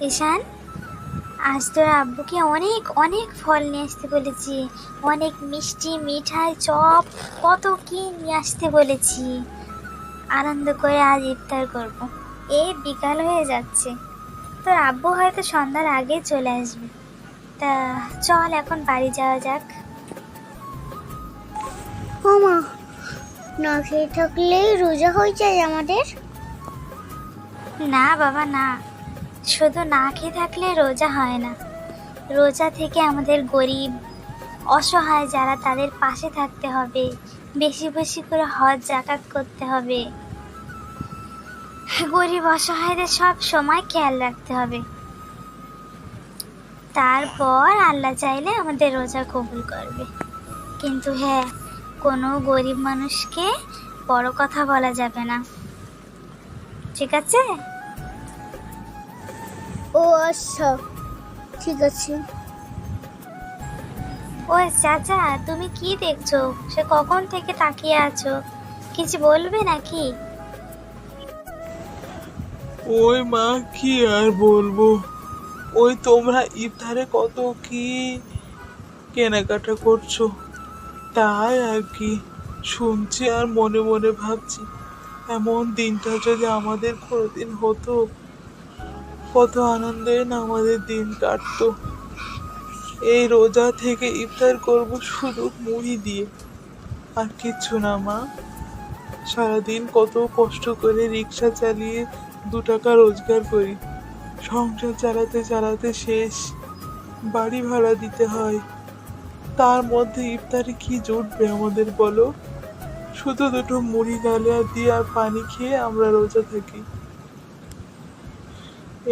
ঈশান, আজ তোর আব্বুকে অনেক অনেক ফল নিয়ে আসতে বলেছি, অনেক মিষ্টি মিঠাই চপ কত কি নিয়ে আসতে বলেছি। আনন্দ করে আজ ইফতার করব। এই বিকাল হয়ে যাচ্ছে, তোর আব্বু হয়তো সন্ধ্যার আগে চলে আসবে। তা চল এখন বাড়ি যাওয়া যাক। ও মা, না খেয়ে থাকলেই রোজা হয়ে যায় আমাদের? না বাবা না, শুধু না খেয়ে থাকলে রোজা হয় না। রোজা থেকে আমাদের গরিব অসহায় যারা তাদের পাশে থাকতে হবে, বেশি বেশি করে হজ জাকাত করতে হবে, গরিব অসহায়দের সব সময় খেয়াল রাখতে হবে। তারপর আল্লাহ চাইলে আমাদের রোজা কবুল করবে। কিন্তু হ্যাঁ, কোনো গরিব মানুষকে বড় কথা বলা যাবে না, ঠিক আছে? ও আচ্ছা, ঠিক আছে। ও চাচা, তুমি কি দেখছো? সে কখন থেকে তাকিয়ে আছো, কিছু বলবে নাকি? ওই মা, কি আর বলবো, ওই তোমরা ইফতারে কত কি কেনাকাটা করছো তাই আর কি শুনছি, আর মনে মনে ভাবছি এমন দিনটা যদি আমাদের কোনোদিন হতো, কত আনন্দে না আমাদের দিন কাটতো। এই রোজা থেকে ইফতার করব শুধু মুড়ি দিয়ে, আর কিচ্ছু না মা। সারাদিন কত কষ্ট করে রিক্সা চালিয়ে 2 টাকা রোজগার করি, সংসার চালাতে চালাতে শেষ, বাড়ি ভাড়া দিতে হয়। তার মধ্যে ইফতারে কি জুটবে আমাদের বলো? শুধু দুটো মুড়ি গালে আর দিয়ে আর পানি খেয়ে আমরা রোজা থাকি।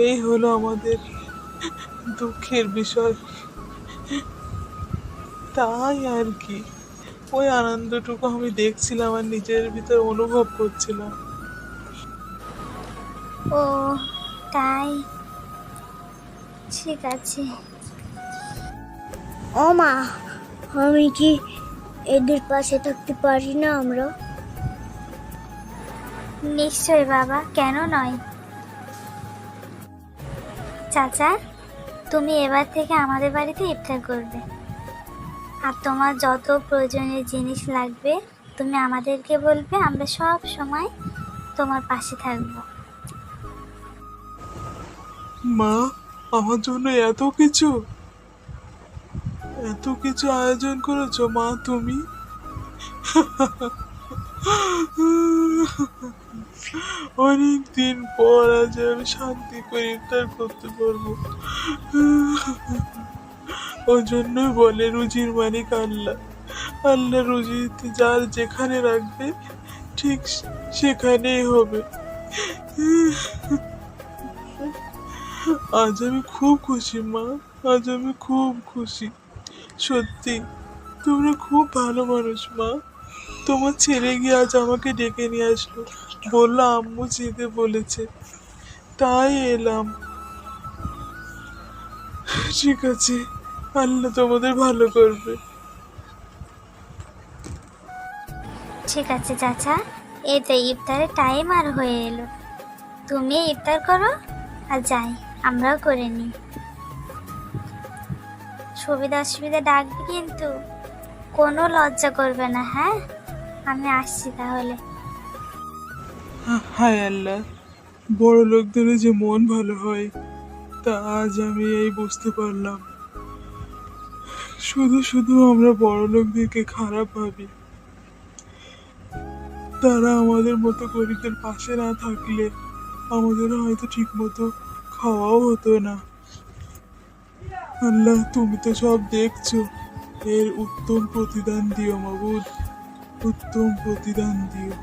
এই হলো আমাদের দুঃখের বিষয়। তাই আর কি, ওই আনন্দটুকু আমি দেখছিলাম আর নিজের ভিতর অনুভব করছিলাম। ও তাই, ঠিক আছে। ও মা, আমি কি এদের পাশে থাকতে পারি না আমরা? নিশ্চয় বাবা, কেন নয়। চাচা, তুমি এবার থেকে আমাদের বাড়িতে ইফতার করবে, আর তোমার যত প্রয়োজনীয় জিনিস লাগবে তুমি আমাদেরকে বলবে, আমরা সব সময় তোমার পাশে থাকবো। মা, আমার জন্য এত কিছু এত কিছু আয়োজন করেছো মা তুমি। অনেক দিন পর আজ আমি শান্তি করে ইফতার করতে পারবো। ওই জন্যই বলে রুজির মালিক আল্লাহ। আল্লাহ রুজিতে যার যেখানে রাখবে ঠিক সেখানেই হবে। আজ আমি খুব খুশি মা, আজ আমি খুব খুশি। সত্যি তোমরা খুব ভালো মানুষ মা। তোমার ছেলে গিয়ে আজ আমাকে ডেকে নিয়ে আসলো, বললো আম্মু যেতে বলেছে, তাই এলাম। ঠিক আছে, আল্লাহ তোমাদের ভালো করবে। ঠিক আছে চাচা, এই তো ইফতারের টাইম আর হয়ে এলো, তুমি ইফতার করো আর যাই আমরাও করে নিই। সুবিধা অসুবিধা ডাকবে কিন্তু, কোনো লজ্জা করবে না, হ্যাঁ? আমি আসছি তাহলে। হায় আল্লাহ, বড় লোকদেরও যে মন ভালো হয় তা আজ আমি এই বুঝতে পারলাম। শুধু শুধু আমরা বড় লোকদেরকে খারাপ ভাবি, তারা আমাদের মতো গরিবদের পাশে না থাকলে আমাদের হয়তো ঠিক মতো খাওয়াও হতো না। আল্লাহ, তুমি তো সব দেখছো, এর উত্তম প্রতিদান দিও মাবুদ, উত্তম প্রতিদান দিও।